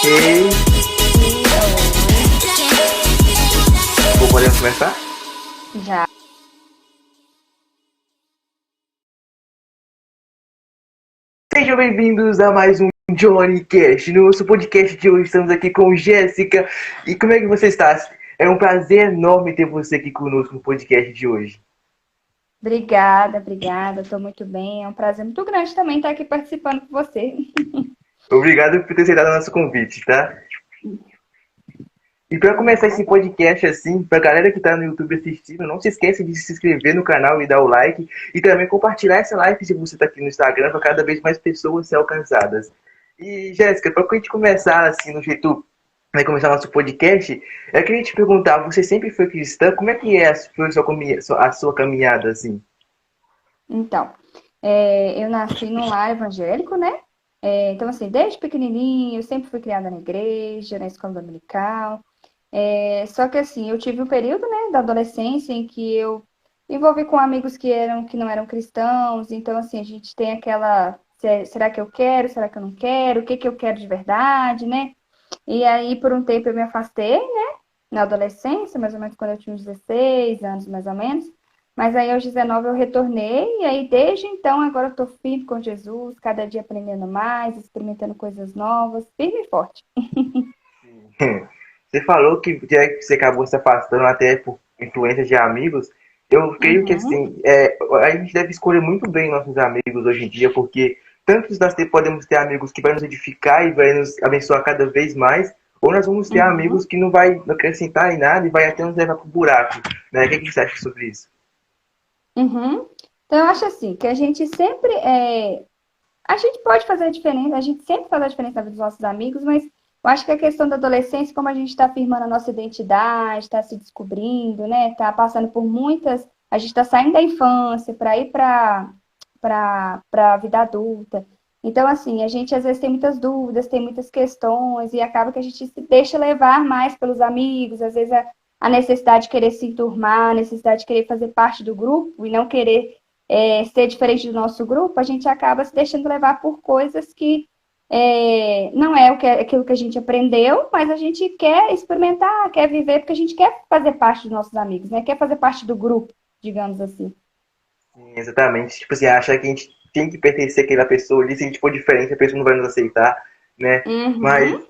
Ok. Podemos começar? Já. Sejam bem-vindos a mais um Johnny Cash. No nosso podcast de hoje estamos aqui com Jéssica. E como é que você está? É um prazer enorme ter você aqui conosco no podcast de hoje. Obrigada. Estou muito bem. É um prazer muito grande também estar aqui participando com você. Obrigado por ter aceitado o nosso convite, tá? E para começar esse podcast assim, para a galera que está no YouTube assistindo, não se esqueça de se inscrever no canal e dar o like. E também compartilhar essa live se você está aqui no Instagram para cada vez mais pessoas ser alcançadas. E Jéssica, para a gente começar assim, no jeito vai começar nosso podcast, eu queria te perguntar, você sempre foi cristã? Como é que foi a sua caminhada, assim? Então, eu nasci num lar evangélico, né? Então, assim, desde pequenininho, eu sempre fui criada na igreja, na escola dominical. Só que, assim, eu tive um período, né, da adolescência em que eu me envolvi com amigos que não eram cristãos. Então, assim, a gente tem aquela... Será que eu quero? Será que eu não quero? O que que eu quero de verdade, né? E aí, por um tempo, eu me afastei, né? Na adolescência, mais ou menos quando eu tinha uns 16 anos, mais ou menos. Mas aí, aos 19, eu retornei. E aí, desde então, agora eu tô firme com Jesus, cada dia aprendendo mais, experimentando coisas novas, firme e forte. Você falou que já que você acabou se afastando até por influência de amigos. Eu creio que Uhum, assim, a gente deve escolher muito bem nossos amigos hoje em dia, porque tantos nós podemos ter amigos que vai nos edificar e vai nos abençoar cada vez mais, ou nós vamos ter amigos uhum, que não vai acrescentar em nada e vai até nos levar pro buraco. Né? O que você acha sobre isso? uhum. Então, eu acho assim, que a gente sempre a gente pode fazer a diferença, a gente sempre faz a diferença na vida dos nossos amigos, mas eu acho que a questão da adolescência, como a gente está firmando a nossa identidade, está se descobrindo, né? Está passando por muitas. A gente está saindo da infância para ir para a vida adulta. Então, assim, a gente às vezes tem muitas dúvidas, tem muitas questões, e acaba que a gente se deixa levar mais pelos amigos, às vezes a necessidade de querer se enturmar, a necessidade de querer fazer parte do grupo e não querer ser diferente do nosso grupo, a gente acaba se deixando levar por coisas que não é aquilo que a gente aprendeu, mas a gente quer experimentar, quer viver, porque a gente quer fazer parte dos nossos amigos, né? Quer fazer parte do grupo, digamos assim. Sim, exatamente. Tipo assim, achar que a gente tem que pertencer àquela pessoa ali, se a gente for diferente, a pessoa não vai nos aceitar, né? Mas Uhum,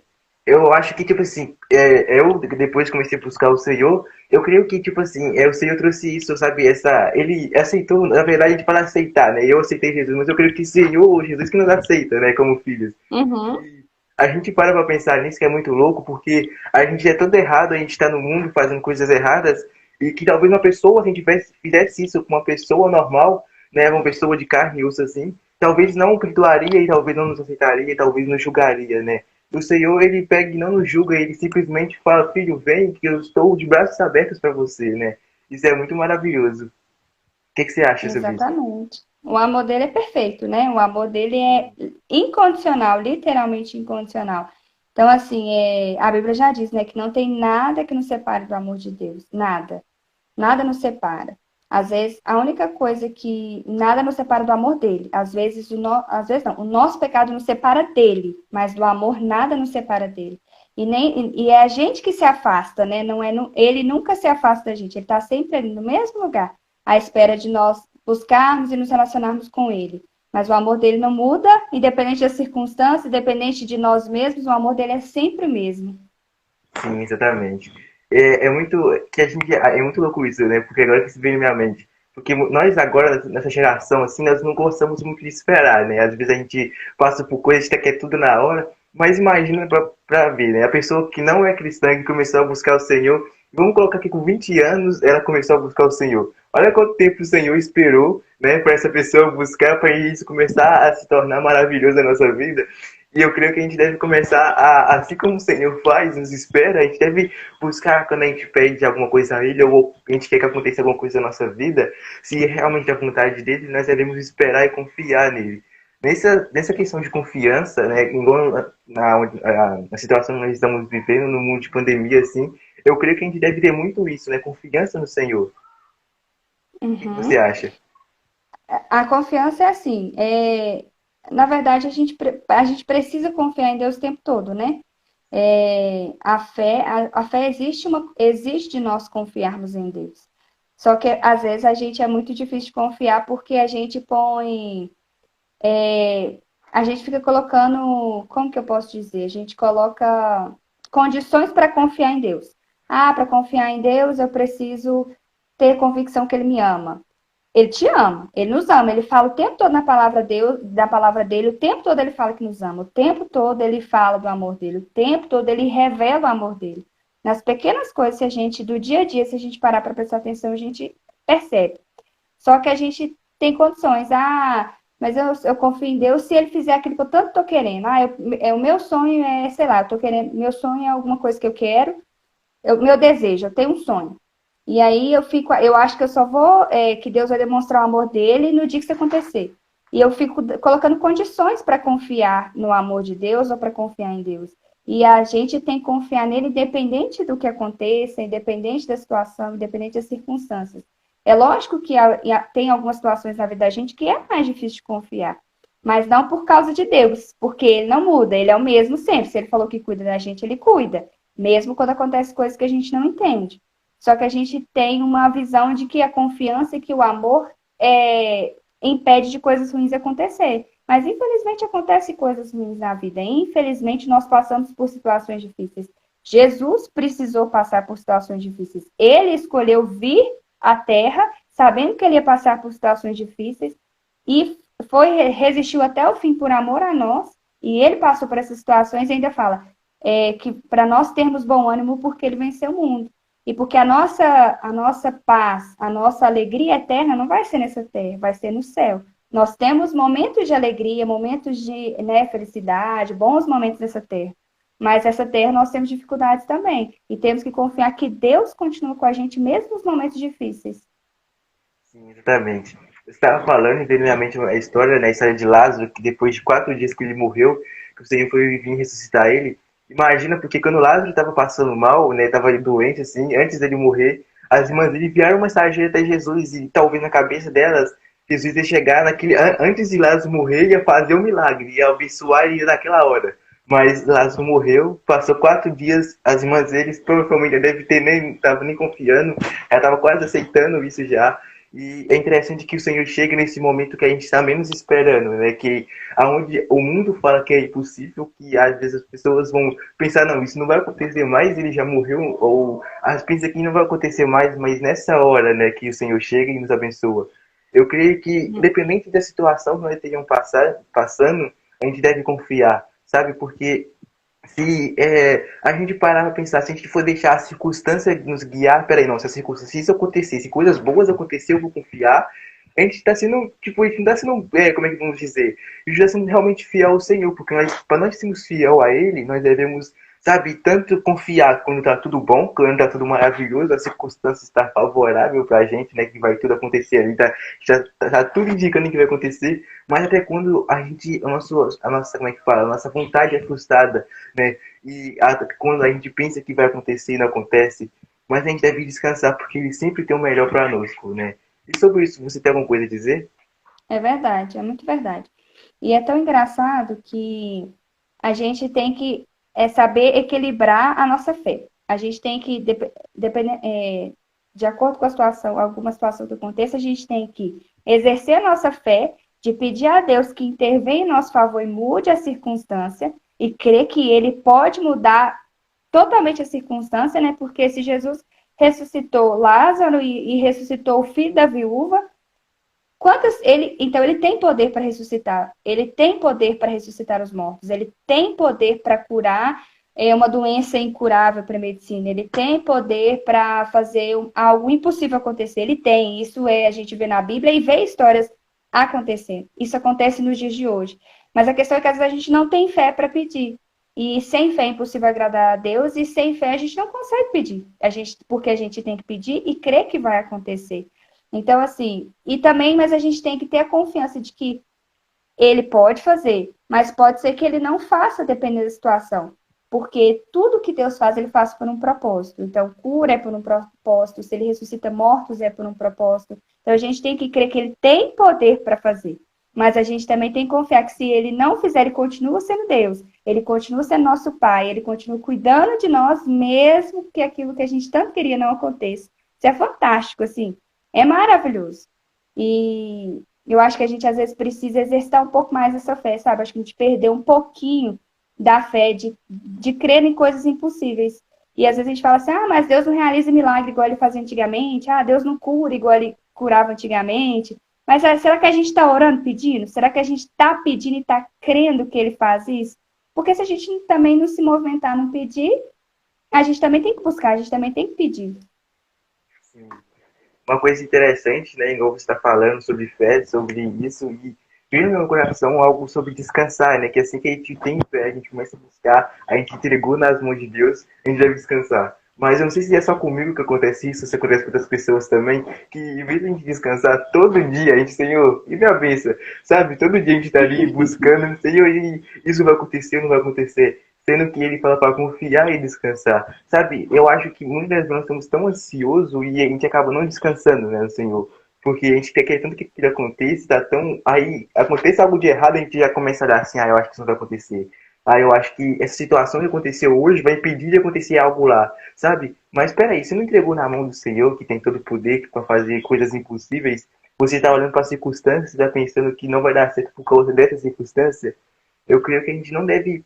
eu acho que, tipo assim, eu depois comecei a buscar o Senhor, eu creio que, tipo assim, o Senhor trouxe isso, sabe? Ele aceitou, na verdade, a gente fala aceitar, né? Eu aceitei Jesus, mas eu creio que o Senhor, Jesus que nos aceita, né? Como filhos. uhum, E a gente para pra pensar nisso, que é muito louco, porque a gente é todo errado, a gente tá no mundo fazendo coisas erradas, e que talvez uma pessoa, se a gente fizesse isso com uma pessoa normal, né? Uma pessoa de carne e osso assim, talvez não perdoaria, e talvez não nos aceitaria, e talvez nos julgaria, né? O Senhor, ele pega e não nos julga, ele simplesmente fala, filho, vem, que eu estou de braços abertos para você, né? Isso é muito maravilhoso. O que você acha sobre isso? exatamente. O amor dele é perfeito, né? O amor dele é incondicional, literalmente incondicional. Então, assim, a Bíblia já diz, né, que não tem nada que nos separe do amor de Deus. Nada. Nada nos separa. Às vezes, a única coisa que nada nos separa do amor dele. Às vezes não, o nosso pecado nos separa dele, mas do amor nada nos separa dele. E é a gente que se afasta, né? Não é, ele nunca se afasta da gente, ele está sempre ali no mesmo lugar, à espera de nós buscarmos e nos relacionarmos com ele. Mas o amor dele não muda, independente das circunstâncias, independente de nós mesmos, o amor dele é sempre o mesmo. Sim, exatamente. É muito que a gente é muito louco isso, né? Porque agora que se veio na minha mente. Porque nós agora, nessa geração, assim, nós não gostamos muito de esperar, né? Às vezes a gente passa por coisas que quer tudo na hora, mas imagina pra ver, né? A pessoa que não é cristã, que começou a buscar o Senhor, vamos colocar aqui com 20 anos, ela começou a buscar o Senhor. Olha quanto tempo o Senhor esperou, né, para essa pessoa buscar, para isso começar a se tornar maravilhoso na nossa vida. E eu creio que a gente deve começar assim como o Senhor faz, nos espera, a gente deve buscar quando a gente pede alguma coisa a Ele, ou a gente quer que aconteça alguma coisa na nossa vida, se é realmente a vontade dele, nós devemos esperar e confiar nele. Nessa questão de confiança, né, igual na situação que nós estamos vivendo, no mundo de pandemia, assim, eu creio que a gente deve ter muito isso, né, confiança no Senhor. O que você Uhum. acha? A confiança é assim, na verdade a gente precisa confiar em Deus o tempo todo, né? A fé existe de nós confiarmos em Deus. Só que às vezes a gente é muito difícil de confiar porque a gente fica colocando, como que eu posso dizer? A gente coloca condições para confiar em Deus. Ah, para confiar em Deus eu preciso ter convicção que Ele me ama. Ele te ama, ele nos ama, ele fala o tempo todo na palavra Deus, da palavra dele, o tempo todo ele fala que nos ama, o tempo todo ele fala do amor dele, o tempo todo ele revela o amor dele. Nas pequenas coisas, se a gente, do dia a dia, se a gente parar para prestar atenção, a gente percebe. Só que a gente tem condições. Ah, mas eu confio em Deus se ele fizer aquilo que eu tanto estou querendo. Ah, o meu sonho é, sei lá, eu tô querendo, meu sonho é alguma coisa que eu quero, meu desejo, eu tenho um sonho. E aí eu acho que eu só vou, que Deus vai demonstrar o amor dele no dia que isso acontecer. E eu fico colocando condições para confiar no amor de Deus ou para confiar em Deus. E a gente tem que confiar nele independente do que aconteça, independente da situação, independente das circunstâncias. É lógico que tem algumas situações na vida da gente que é mais difícil de confiar. Mas não por causa de Deus, porque ele não muda, ele é o mesmo sempre. Se ele falou que cuida da gente, ele cuida. Mesmo quando acontecem coisas que a gente não entende. Só que a gente tem uma visão de que a confiança e que o amor impede de coisas ruins acontecer. Mas infelizmente acontecem coisas ruins na vida. Infelizmente nós passamos por situações difíceis. Jesus precisou passar por situações difíceis. Ele escolheu vir à Terra, sabendo que ele ia passar por situações difíceis, e resistiu até o fim por amor a nós. E ele passou por essas situações e ainda fala que para nós termos bom ânimo porque ele venceu o mundo. E porque a nossa paz, a nossa alegria eterna não vai ser nessa terra, vai ser no céu. Nós temos momentos de alegria, momentos de felicidade, bons momentos nessa terra. Mas essa terra nós temos dificuldades também. E temos que confiar que Deus continua com a gente mesmo nos momentos difíceis. Sim, exatamente. Você estava falando e veio na minha mente a história, né, a história de Lázaro, que depois de 4 dias que ele morreu, que o Senhor foi vir ressuscitar ele. Imagina, porque quando Lázaro estava passando mal, né, estava doente, assim, antes dele morrer, as irmãs dele enviaram uma mensageira até Jesus e talvez na cabeça delas, Jesus ia chegar antes de Lázaro morrer, ia fazer um milagre, ia abençoar ele naquela hora. Mas Lázaro morreu, passou 4 dias, as irmãs deles provavelmente deve ter nem, tava nem confiando, ela estava quase aceitando isso já. E é interessante que o Senhor chega nesse momento que a gente está menos esperando, né? Que aonde o mundo fala que é impossível, que às vezes as pessoas vão pensar, não, isso não vai acontecer mais, ele já morreu, ou as pensam que não vai acontecer mais, mas nessa hora, né, que o Senhor chega e nos abençoa. Eu creio que, independente da situação que nós estejamos passando, a gente deve confiar, sabe? Porque se a gente parar para pensar, se a gente for deixar a circunstância nos guiar, peraí, não, se isso acontecer, se coisas boas acontecer, eu vou confiar. A gente está sendo, tipo, a gente não está sendo, como é que vamos dizer? A gente está sendo realmente fiel ao Senhor, porque para nós sermos fiel a Ele, nós devemos, sabe, tanto confiar quando está tudo bom, quando está tudo maravilhoso, a circunstância está favorável para a gente, né, que vai tudo acontecer ali, tá tudo indicando que vai acontecer, mas até quando a nossa, como é que fala, a nossa vontade é frustrada, né? E quando a gente pensa que vai acontecer e não acontece, mas a gente deve descansar porque ele sempre tem o melhor para nós, né? E sobre isso, você tem alguma coisa a dizer? É verdade, é muito verdade. E é tão engraçado que a gente tem que saber equilibrar a nossa fé. A gente tem que, de acordo com a situação, alguma situação que aconteça, a gente tem que exercer a nossa fé, de pedir a Deus que intervenha em nosso favor e mude a circunstância, e crer que Ele pode mudar totalmente a circunstância, né? Porque se Jesus ressuscitou Lázaro e ressuscitou o filho da viúva, então ele tem poder para ressuscitar. Ele tem poder para ressuscitar os mortos. Ele tem poder para curar uma doença incurável para a medicina. Ele tem poder para fazer algo impossível acontecer. Ele tem. Isso a gente vê na Bíblia e vê histórias acontecendo. Isso acontece nos dias de hoje. Mas a questão é que às vezes a gente não tem fé para pedir. E sem fé é impossível agradar a Deus, e sem fé a gente não consegue pedir. Porque a gente tem que pedir e crer que vai acontecer. Então, assim, mas a gente tem que ter a confiança de que ele pode fazer, mas pode ser que ele não faça, dependendo da situação. Porque tudo que Deus faz, ele faz por um propósito. Então, cura é por um propósito, se ele ressuscita mortos é por um propósito. Então, a gente tem que crer que ele tem poder para fazer. Mas a gente também tem que confiar que se ele não fizer, ele continua sendo Deus. Ele continua sendo nosso pai, ele continua cuidando de nós, mesmo que aquilo que a gente tanto queria não aconteça. Isso é fantástico, assim, é maravilhoso. E eu acho que a gente às vezes precisa exercitar um pouco mais essa fé, sabe? Acho que a gente perdeu um pouquinho da fé de crer em coisas impossíveis. E às vezes a gente fala assim, ah, mas Deus não realiza milagre igual ele fazia antigamente, ah, Deus não cura igual ele curava antigamente. Mas será que a gente está orando pedindo? Será que a gente está pedindo e está crendo que ele faz isso? Porque se a gente também não se movimentar, não pedir, a gente também tem que buscar, a gente também tem que pedir. Sim. Uma coisa interessante, né, igual você está falando sobre fé, sobre isso, e veio no meu coração algo sobre descansar, né, que assim que a gente tem fé, a gente começa a buscar, a gente entregou nas mãos de Deus, a gente deve descansar. Mas eu não sei se é só comigo que acontece isso, se acontece com outras pessoas também, que em vez de a gente descansar todo dia, a gente, Senhor, e minha bênção, sabe? Todo dia a gente está ali buscando, Senhor, e isso vai acontecer ou não vai acontecer? Sendo que ele fala para confiar e descansar. Sabe, eu acho que muitas vezes nós estamos tão ansiosos e a gente acaba não descansando, né, Senhor? Porque a gente quer tanto que aquilo aconteça, tá tão. Aí acontece algo de errado, a gente já começa a dar assim, ah, eu acho que isso não vai acontecer. Ah, eu acho que essa situação que aconteceu hoje vai impedir de acontecer algo lá, sabe? Mas espera aí, você não entregou na mão do Senhor, que tem todo o poder para fazer coisas impossíveis? Você está olhando para as circunstâncias, está pensando que não vai dar certo por causa dessa circunstância? Eu creio que a gente não deve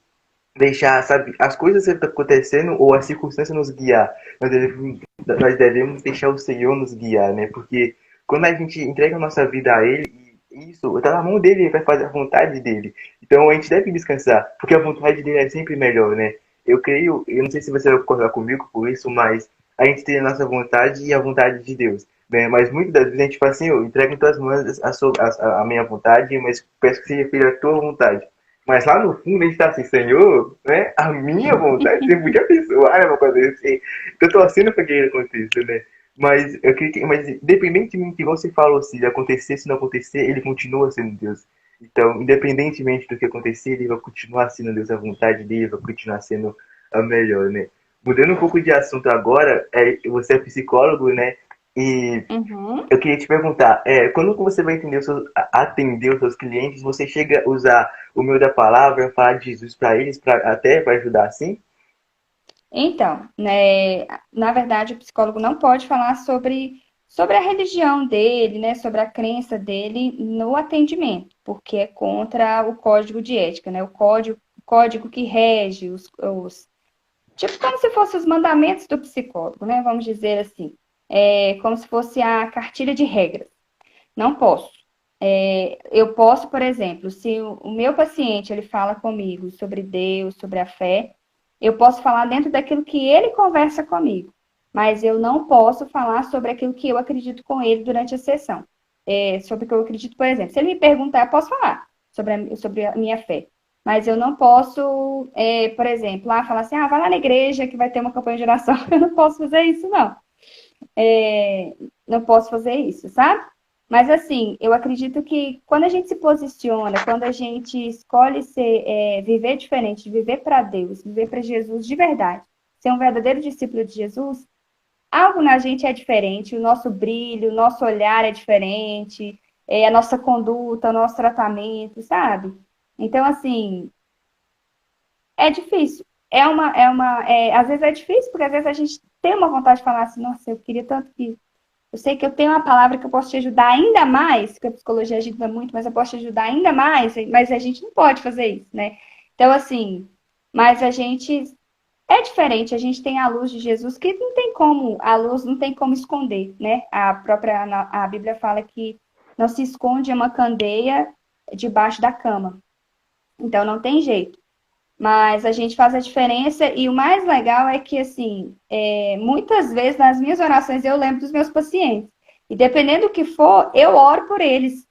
deixar, sabe, as coisas acontecendo ou as circunstâncias nos guiar. Nós devemos deixar o Senhor nos guiar, né? Porque quando a gente entrega a nossa vida a Ele, isso está na mão dele, ele vai fazer a vontade dele. Então a gente deve descansar, porque a vontade dele é sempre melhor, né? Eu creio, eu não sei se você vai concordar comigo por isso, mas a gente tem a nossa vontade e a vontade de Deus. Né? Mas muitas das vezes a gente fala assim, eu entrego em tuas mãos a minha vontade, mas peço que seja feita a tua vontade. Mas lá no fundo a gente tá assim, Senhor, né? A minha vontade, você podia abençoar, né? Uma coisa assim. Eu tô torcendo pra que isso aconteça, né? Mas eu queria que, mas independentemente de você falou, se acontecer, se não acontecer, ele continua sendo Deus. Então, independentemente do que acontecer, ele vai continuar sendo Deus, a vontade dele vai continuar sendo a melhor, né? Mudando um pouco de assunto agora, você é psicólogo, né? E Uhum. eu queria te perguntar, quando você vai atender os seus clientes, você chega a usar o meio da palavra, falar de Jesus para eles, até para ajudar assim? Então, né, na verdade, o psicólogo não pode falar sobre a religião dele, né, sobre a crença dele no atendimento, porque é contra o código de ética, né, o código que rege tipo como se fossem os mandamentos do psicólogo, né, vamos dizer assim, como se fosse a cartilha de regras. Não posso. Eu posso, por exemplo, se o meu paciente ele fala comigo sobre Deus, sobre a fé, eu posso falar dentro daquilo que ele conversa comigo, mas eu não posso falar sobre aquilo que eu acredito com ele durante a sessão. Sobre o que eu acredito, por exemplo. Se ele me perguntar, eu posso falar sobre a minha fé. Mas eu não posso, por exemplo, falar assim, vai lá na igreja que vai ter uma campanha de oração. Eu não posso fazer isso, não. Não posso fazer isso, sabe? Mas assim, eu acredito que quando a gente se posiciona, quando a gente escolhe viver diferente, viver para Deus, viver para Jesus de verdade, ser um verdadeiro discípulo de Jesus, algo na gente é diferente, o nosso brilho, o nosso olhar é diferente, a nossa conduta, o nosso tratamento, sabe? Então, assim, é difícil. Às vezes é difícil, porque às vezes a gente tem uma vontade de falar assim, nossa, eu queria tanto que eu sei que eu tenho uma palavra que eu posso te ajudar ainda mais, que a psicologia ajuda muito, mas eu posso te ajudar ainda mais, mas a gente não pode fazer isso, né? Então, assim, mas a gente é diferente, a gente tem a luz de Jesus que não tem como, a luz não tem como esconder, né? A Bíblia fala que não se esconde uma candeia debaixo da cama. Então não tem jeito. Mas a gente faz a diferença e o mais legal é que, assim, muitas vezes nas minhas orações eu lembro dos meus pacientes. E dependendo do que for, eu oro por eles.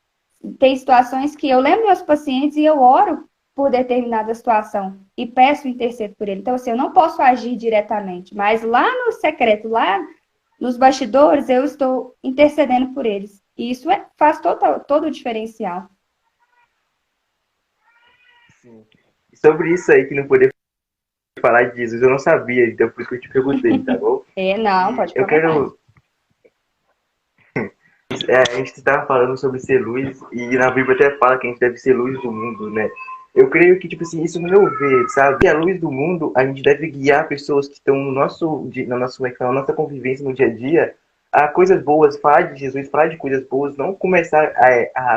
Tem situações que eu lembro dos meus pacientes e eu oro por determinada situação e peço interceder por ele. Então, assim, eu não posso agir diretamente, mas lá no secreto, lá nos bastidores, eu estou intercedendo por eles. E isso faz todo o diferencial. Sim. E sobre isso aí que não poder falar de Jesus, eu não sabia, então por isso que eu te perguntei, tá bom? Não, E pode ficar eu à vontade. quero. A gente estava falando sobre ser luz, e na Bíblia até fala que a gente deve ser luz do mundo, né? Eu creio que, tipo assim, isso no meu ver, sabe? E a luz do mundo, a gente deve guiar pessoas que estão no nosso, na nossa, como é que fala, na nossa convivência no dia a dia a coisas boas, falar de Jesus, falar de coisas boas, não começar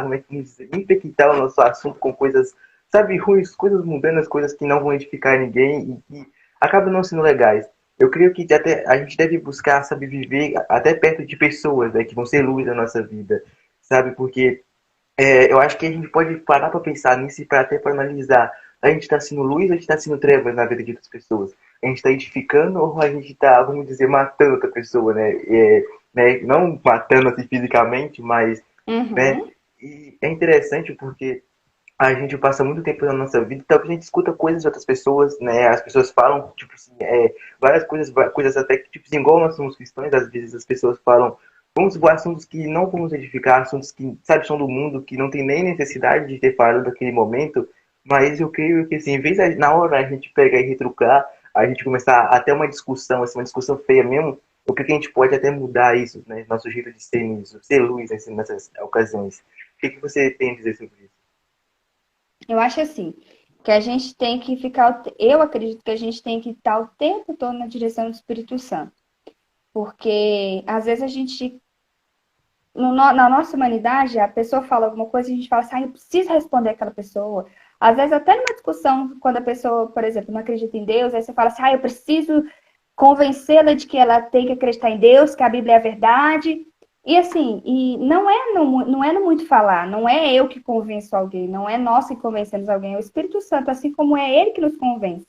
como é que diz, infectar o nosso assunto com coisas, sabe, ruins, coisas mundanas, coisas que não vão edificar ninguém e que acabam não sendo legais. Eu creio que até a gente deve buscar, sabe, viver até perto de pessoas, né, que vão ser luz na nossa vida, sabe? Porque eu acho que a gente pode parar para pensar nisso e para até para analisar. A gente está sendo luz ou a gente está sendo trevas na vida de outras pessoas? A gente está edificando ou a gente está, vamos dizer, matando outra pessoa, né? Não matando assim fisicamente, mas, né? Uhum. E é interessante porque a gente passa muito tempo na nossa vida, então a gente escuta coisas de outras pessoas, né? As pessoas falam, tipo assim, várias coisas, coisas até que, tipo assim, igual nós somos cristãos, às vezes as pessoas falam, vamos supor, assuntos que não vamos edificar, assuntos que, sabe, são do mundo, que não tem nem necessidade de ter falado naquele momento, mas eu creio que, assim, em vez de, na hora a gente pegar e retrucar, a gente começar até uma discussão, assim, uma discussão feia mesmo, o que a gente pode até mudar isso, né? Nosso jeito de ser nisso, ser luz assim, nessas ocasiões. O que você tem a dizer sobre isso? Eu acho assim, que a gente tem que ficar, eu acredito que a gente tem que estar o tempo todo na direção do Espírito Santo. Porque às vezes a gente, na nossa humanidade, a pessoa fala alguma coisa e a gente fala assim, ah, eu preciso responder aquela pessoa. Às vezes, até numa discussão, quando a pessoa, por exemplo, não acredita em Deus, aí você fala assim, ah, eu preciso convencê-la de que ela tem que acreditar em Deus, que a Bíblia é a verdade. E assim, e não é no muito falar, não é eu que convenço alguém, não é nós que convencemos alguém, é o Espírito Santo, assim como é ele que nos convence.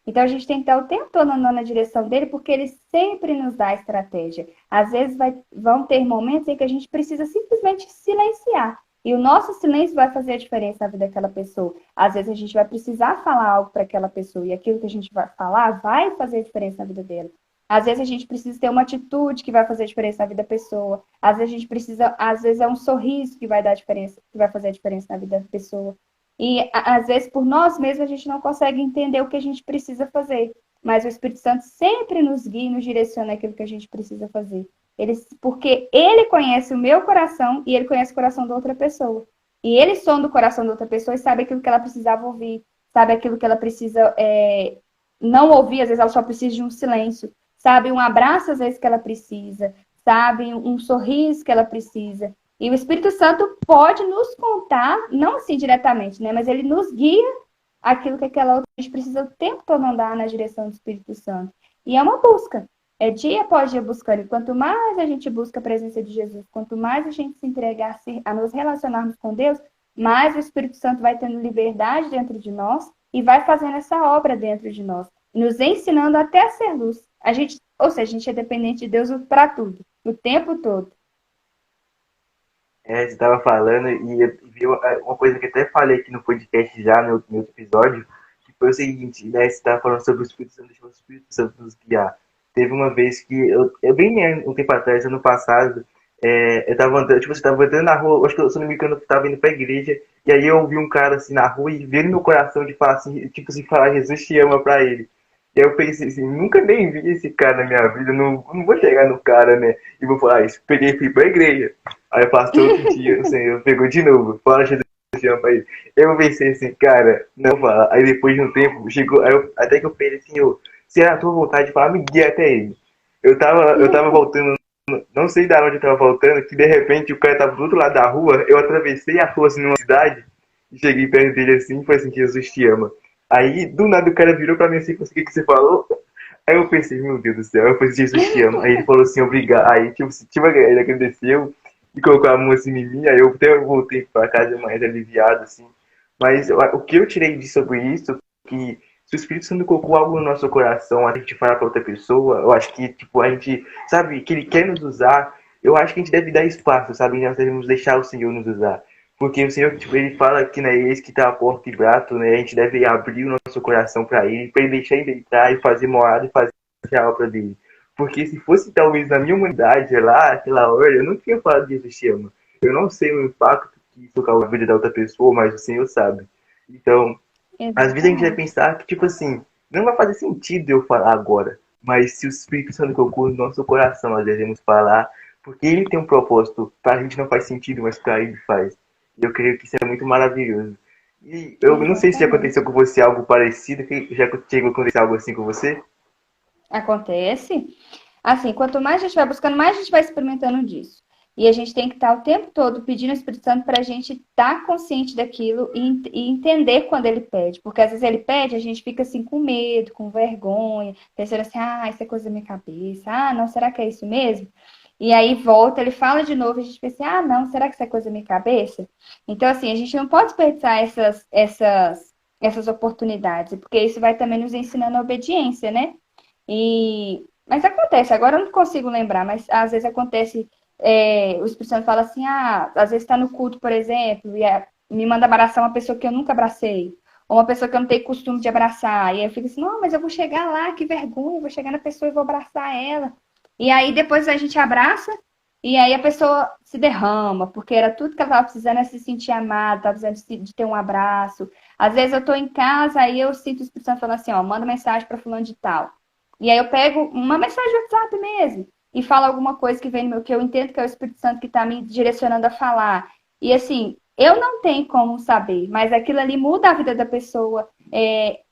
Então a gente tem que estar o tempo todo andando na direção dele, porque ele sempre nos dá estratégia. Às vezes vão ter momentos em que a gente precisa simplesmente silenciar. E o nosso silêncio vai fazer a diferença na vida daquela pessoa. Às vezes a gente vai precisar falar algo para aquela pessoa e aquilo que a gente vai falar vai fazer a diferença na vida dela. Às vezes a gente precisa ter uma atitude que vai fazer a diferença na vida da pessoa. Às vezes a gente precisa, às vezes é um sorriso que vai dar diferença, que vai fazer a diferença na vida da pessoa. E às vezes por nós mesmos a gente não consegue entender o que a gente precisa fazer. Mas o Espírito Santo sempre nos guia e nos direciona aquilo que a gente precisa fazer. Porque ele conhece o meu coração e ele conhece o coração da outra pessoa. E ele sonda o coração da outra pessoa e sabe aquilo que ela precisava ouvir, sabe aquilo que ela precisa não ouvir, às vezes ela só precisa de um silêncio, sabe um abraço às vezes que ela precisa, sabe um sorriso que ela precisa. E o Espírito Santo pode nos contar, não assim diretamente, né? Mas ele nos guia aquilo que aquela outra a gente precisa o tempo todo andar na direção do Espírito Santo. E é uma busca. É dia após dia buscando. E quanto mais a gente busca a presença de Jesus, quanto mais a gente se entregar a nos relacionarmos com Deus, mais o Espírito Santo vai tendo liberdade dentro de nós e vai fazendo essa obra dentro de nós, nos ensinando até a ser luz. Ou seja, a gente é dependente de Deus para tudo, o tempo todo. Você estava falando e viu uma coisa que até falei aqui no podcast já, no outro episódio, que foi o seguinte, né? Você estava falando sobre o Espírito Santo, deixou o Espírito Santo nos guiar. Teve uma vez que, eu bem um tempo atrás, ano passado, eu tava andando, tipo, você tava andando na rua, acho que, se eu não me engano, eu tava indo pra igreja, e aí eu ouvi um cara assim na rua e veio no meu coração de falar assim, tipo assim, falar Jesus te ama pra ele. E aí eu pensei assim, nunca nem vi esse cara na minha vida, não vou chegar no cara, né? E vou falar isso. Peguei e fui pra igreja. Aí passou outro dia, o Senhor pegou de novo, fala Jesus te ama pra ele. Eu pensei assim, cara, não fala. Aí depois de um tempo, chegou, até que eu pensei assim, se era a tua vontade de falar, me guia até ele. Eu tava voltando, não sei da onde eu tava voltando, que de repente o cara tava do outro lado da rua, eu atravessei a rua assim numa cidade, e cheguei perto dele assim e falei assim, Jesus te ama. Aí, do nada, o cara virou pra mim assim, o que você falou? Aí eu pensei, meu Deus do céu, eu falei, Jesus te ama. Aí ele falou assim, obrigado. Aí, tipo, ele agradeceu e colocou a mão assim em mim, aí eu até voltei pra casa mais aliviado, assim. Mas o que eu tirei disso sobre isso, que se o Espírito Santo colocou algo no nosso coração, a gente falar pra outra pessoa, eu acho que, tipo, a gente, sabe, que ele quer nos usar, eu acho que a gente deve dar espaço, sabe? Nós devemos deixar o Senhor nos usar. Porque o Senhor, tipo, ele fala que, né, eis que tá a porta e bato, né? A gente deve abrir o nosso coração para ele deixar ele entrar e fazer morada e fazer a obra dele. Porque se fosse talvez na minha humanidade, lá, aquela hora, eu não tinha falado de Jesus te ama. Eu não sei o impacto que isso causa na vida da outra pessoa, mas o Senhor sabe. Então, às vezes a gente vai Exatamente. pensar que, tipo assim, não vai fazer sentido eu falar agora. Mas se o Espírito Santo colocou no nosso coração, nós devemos falar, porque ele tem um propósito. Pra gente não faz sentido, mas pra ele faz. E eu creio que isso é muito maravilhoso. E eu não sei se já Exatamente. aconteceu com você algo parecido, que já chegou a acontecer algo assim com você. Acontece. Assim, quanto mais a gente vai buscando, mais a gente vai experimentando disso. E a gente tem que estar o tempo todo pedindo ao Espírito Santo para a gente estar consciente daquilo e entender quando ele pede. Porque às vezes ele pede, a gente fica assim com medo, com vergonha, pensando assim, ah, isso é coisa da minha cabeça. Ah, não, será que é isso mesmo? E aí volta, ele fala de novo, e a gente pensa, assim, ah, não, será que isso é coisa da minha cabeça? Então, assim, a gente não pode desperdiçar essas oportunidades, porque isso vai também nos ensinando a obediência, né? Mas acontece, agora eu não consigo lembrar, mas às vezes acontece, o Espírito Santo fala assim, ah, às vezes está no culto, por exemplo, me manda abraçar uma pessoa que eu nunca abracei, ou uma pessoa que eu não tenho costume de abraçar, e aí eu fico assim, não, mas eu vou chegar lá, que vergonha, eu vou chegar na pessoa e vou abraçar ela. E aí depois a gente abraça, e aí a pessoa se derrama, porque era tudo que ela estava precisando, é se sentir amada, estava precisando de ter um abraço. Às vezes eu estou em casa, aí eu sinto o Espírito Santo falando assim, ó, manda mensagem para fulano de tal. E aí eu pego uma mensagem de WhatsApp mesmo e falo alguma coisa que vem no meu, que eu entendo que é o Espírito Santo que está me direcionando a falar. E assim, eu não tenho como saber, mas aquilo ali muda a vida da pessoa,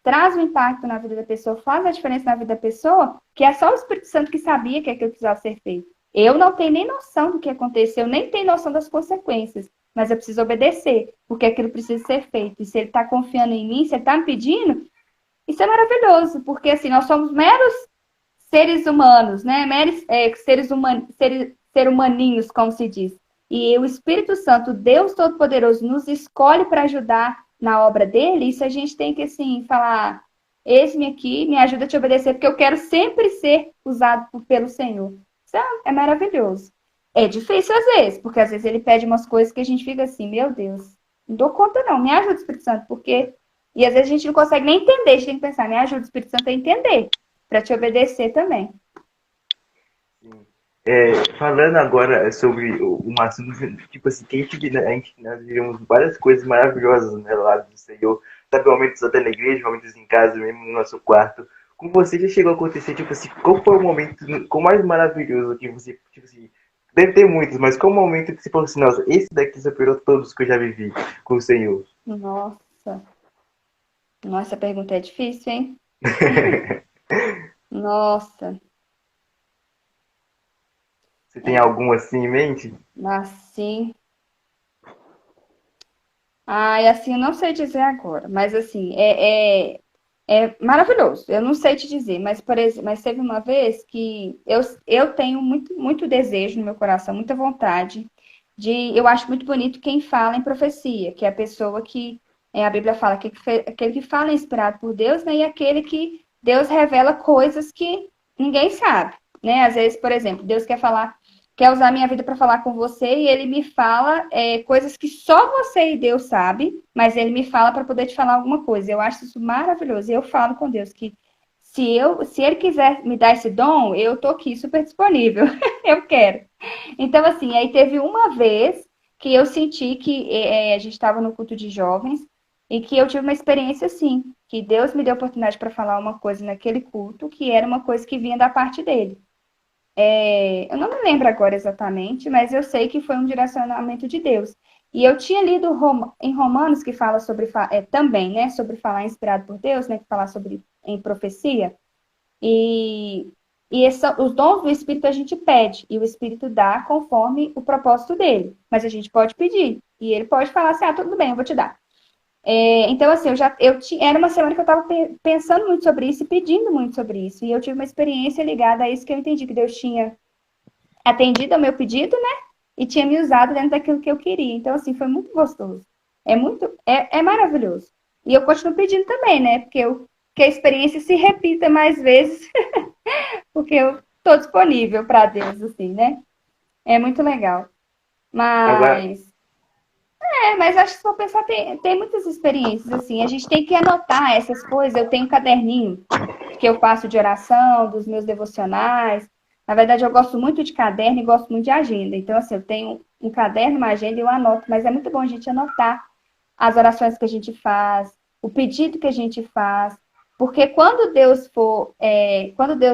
traz um impacto na vida da pessoa, faz a diferença na vida da pessoa, que é só o Espírito Santo que sabia que aquilo precisava ser feito. Eu não tenho nem noção do que aconteceu, nem tenho noção das consequências, mas eu preciso obedecer, porque aquilo precisa ser feito. E se ele está confiando em mim, se ele está me pedindo, isso é maravilhoso, porque assim, nós somos meros seres humanos, né? Meros ser humaninhos, como se diz. E o Espírito Santo, Deus Todo-Poderoso, nos escolhe para ajudar na obra dele. Isso a gente tem que, assim, falar: esse-me aqui, me ajuda a te obedecer, porque eu quero sempre ser usado pelo Senhor. Isso é maravilhoso. É difícil às vezes, porque às vezes ele pede umas coisas que a gente fica assim, meu Deus, não dou conta não, me ajuda, Espírito Santo, porque e às vezes a gente não consegue nem entender, a gente tem que pensar, me ajuda o Espírito Santo a entender, para te obedecer também. Sim. Falando agora sobre um assunto, tipo assim, que nós vivemos várias coisas maravilhosas, né, lá do Senhor. Sabe, momentos até na igreja, momentos em casa mesmo, no nosso quarto. Com você já chegou a acontecer, tipo assim, qual foi o momento qual mais maravilhoso que você, tipo assim, deve ter muitos, mas qual o momento que você falou assim, nossa, esse daqui superou todos que eu já vivi com o Senhor? Nossa, nossa, essa pergunta é difícil, hein? Nossa, Você tem algum assim em mente? assim. Ai, assim, eu não sei dizer agora, mas assim, é maravilhoso. Eu não sei te dizer, mas, por exemplo, mas teve uma vez que eu tenho muito, muito desejo no meu coração, muita vontade eu acho muito bonito quem fala em profecia, que é a pessoa que a Bíblia fala que aquele que fala é inspirado por Deus, né? E aquele que Deus revela coisas que ninguém sabe, né? Às vezes, por exemplo, Deus quer usar a minha vida para falar com você e ele me fala coisas que só você e Deus sabe, mas ele me fala para poder te falar alguma coisa. Eu acho isso maravilhoso. E eu falo com Deus que se ele quiser me dar esse dom, eu tô aqui super disponível. Eu quero. Então, assim, aí teve uma vez que eu senti que a gente estava no culto de jovens e que eu tive uma experiência assim, que Deus me deu a oportunidade para falar uma coisa naquele culto que era uma coisa que vinha da parte dele. Eu não me lembro agora exatamente, mas eu sei que foi um direcionamento de Deus. E eu tinha lido em Romanos que fala sobre também, né, sobre falar inspirado por Deus, né, que fala sobre em profecia. E, os dons do Espírito a gente pede, e o Espírito dá conforme o propósito dele. Mas a gente pode pedir, e ele pode falar assim: ah, tudo bem, eu vou te dar. Então, assim, era uma semana que eu estava pensando muito sobre isso e pedindo muito sobre isso. E eu tive uma experiência ligada a isso que eu entendi que Deus tinha atendido ao meu pedido, né? E tinha me usado dentro daquilo que eu queria. Então, assim, foi muito gostoso. É maravilhoso. E eu continuo pedindo também, né? Que a experiência se repita mais vezes porque eu tô disponível para Deus, assim, né? É muito legal. Agora, Mas acho que se for pensar, tem muitas experiências, assim. A gente tem que anotar essas coisas. Eu tenho um caderninho que eu faço de oração, dos meus devocionais. Na verdade, eu gosto muito de caderno e gosto muito de agenda. Então, assim, eu tenho um caderno, uma agenda e eu anoto. Mas é muito bom a gente anotar as orações que a gente faz, o pedido que a gente faz. Porque quando Deus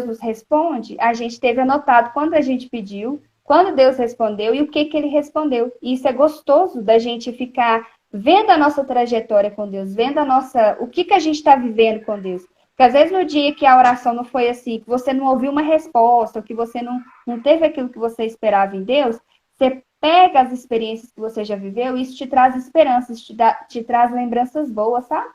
nos responde, a gente teve anotado quando a gente pediu, quando Deus respondeu e o que ele respondeu. E isso é gostoso da gente ficar vendo a nossa trajetória com Deus, vendo o que a gente está vivendo com Deus. Porque às vezes no dia que a oração não foi assim, que você não ouviu uma resposta, ou que você não teve aquilo que você esperava em Deus, você pega as experiências que você já viveu e isso te traz esperanças, te traz lembranças boas, sabe?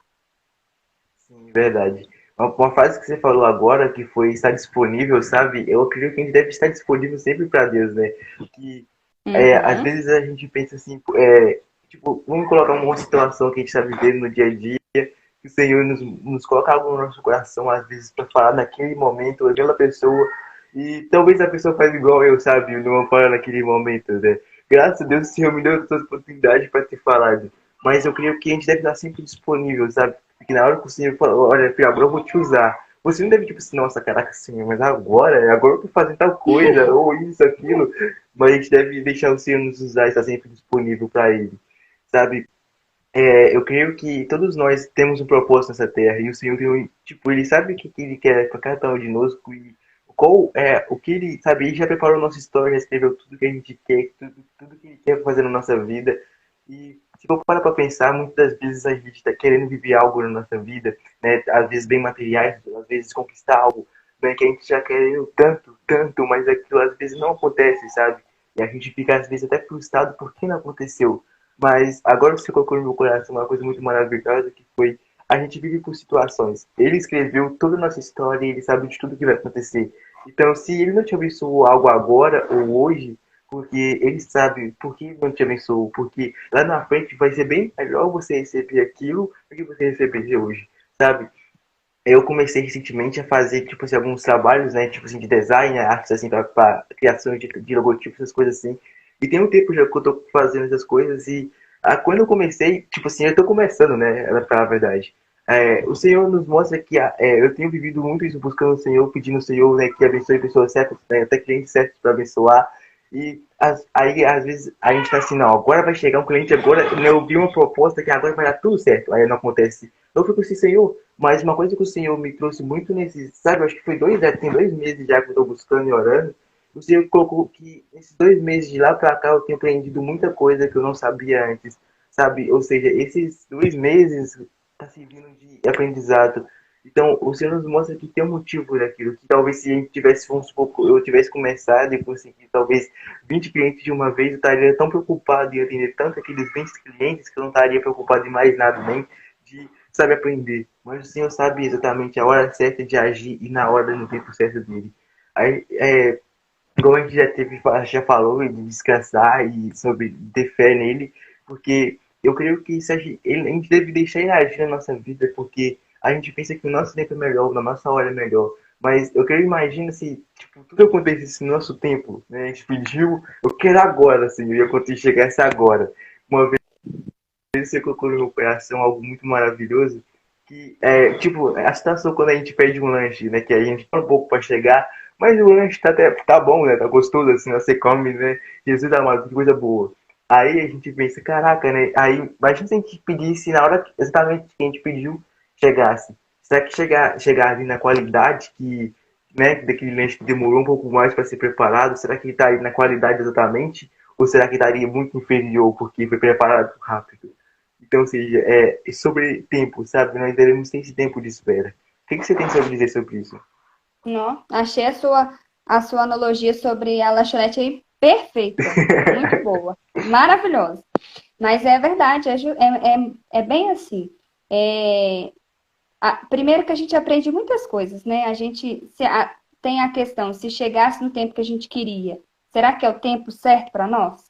Sim, verdade. Uma frase que você falou agora, que foi estar disponível, sabe? Eu acredito que a gente deve estar disponível sempre para Deus, né? Que às Uhum. vezes a gente pensa assim, tipo, vamos colocar uma situação que a gente está vivendo no dia a dia, que o Senhor nos coloca algo no nosso coração, às vezes, para falar naquele momento, aquela pessoa, e talvez a pessoa faz igual eu, sabe? Não fala naquele momento, né? Graças a Deus o Senhor me deu essa oportunidade para ter falado. Mas eu creio que a gente deve estar sempre disponível, sabe? Porque na hora que o Senhor falou, olha, filho, agora eu vou te usar. Você não deve, tipo assim, nossa, caraca, Senhor, mas agora eu tô fazendo tal coisa, ou isso, aquilo. Mas a gente deve deixar o Senhor nos usar e estar sempre disponível para Ele, sabe? Eu creio que todos nós temos um propósito nessa terra e o Senhor, tipo, Ele sabe o que Ele quer para cada um de nós e qual é o que Ele, sabe, Ele já preparou nossa história, já escreveu tudo que a gente quer, tudo que Ele quer fazer na nossa vida. E se for parar para pensar, muitas vezes a gente está querendo viver algo na nossa vida, né? Às vezes bem materiais, às vezes conquistar algo, né? Que a gente já quer tanto, tanto, mas aquilo às vezes não acontece, sabe? E a gente fica às vezes até frustrado porque não aconteceu. Mas agora você colocou no meu coração uma coisa muito maravilhosa que foi a gente vive por situações. Ele escreveu toda a nossa história e ele sabe de tudo que vai acontecer. Então, se ele não te abençoou algo agora ou hoje, porque ele sabe por que não te abençoou, porque lá na frente vai ser bem melhor você receber aquilo do que você receber hoje, sabe? Eu comecei recentemente a fazer, tipo assim, alguns trabalhos, né, tipo assim, de design, artes, assim, pra criação de logotipos, essas coisas assim. E tem um tempo já que eu tô fazendo essas coisas e quando eu comecei, tipo assim, eu tô começando, né, pra falar a verdade. O Senhor nos mostra que eu tenho vivido muito isso, buscando o Senhor, pedindo ao Senhor, né, que abençoe pessoas certas, né, até clientes certos para abençoar. E aí, às vezes, a gente tá assim, não, agora vai chegar um cliente, agora, né, eu vi uma proposta que agora vai dar tudo certo. Aí não acontece. Eu fico assim, Senhor, mas uma coisa que o Senhor me trouxe muito nesse, sabe, eu acho que foi tem 2 meses já que eu tô buscando e orando. O Senhor colocou que nesses 2 meses de lá pra cá eu tenho aprendido muita coisa que eu não sabia antes, sabe? Ou seja, esses 2 meses tá servindo de aprendizado. Então, o Senhor nos mostra que tem um motivo daquilo, que talvez se a gente tivesse, vamos supor, eu tivesse começado e conseguido talvez 20 clientes de uma vez, eu estaria tão preocupado em atender tanto aqueles 20 clientes que eu não estaria preocupado em mais nada, nem de, sabe, aprender. Mas o Senhor sabe exatamente a hora certa de agir e na hora, no tempo certo dele. Aí, como a gente já falou, de descansar e sobre ter fé nele, porque eu creio que isso a gente deve deixar ele agir na nossa vida, porque a gente pensa que o nosso tempo é melhor, na nossa hora é melhor. Mas eu quero imaginar se tipo, tudo acontecesse no nosso tempo, né? A gente pediu, eu quero agora, assim, e acontecer chegasse agora. Uma vez você colocou no meu coração algo muito maravilhoso, que tipo, a situação quando a gente pede um lanche, né, que a gente tá um pouco para chegar, mas o lanche tá bom, né, tá gostoso, assim, você come, né, Jesus amado, que coisa boa. Aí a gente pensa, caraca, né, aí imagina se a gente pedisse na hora exatamente que a gente pediu, chegasse. Será que chegar ali na qualidade que, né, daquele lanche que demorou um pouco mais para ser preparado, será que ele tá aí na qualidade exatamente? Ou será que estaria muito inferior porque foi preparado rápido? Então, ou seja, sobre tempo, sabe? Nós devemos ter esse tempo de espera. O que você tem a dizer sobre isso? Não, achei a sua analogia sobre a lanchonete aí perfeita. Muito boa. Maravilhosa. Mas é verdade, é bem assim. É, primeiro que a gente aprende muitas coisas, né? A gente tem a questão, se chegasse no tempo que a gente queria, será que é o tempo certo para nós?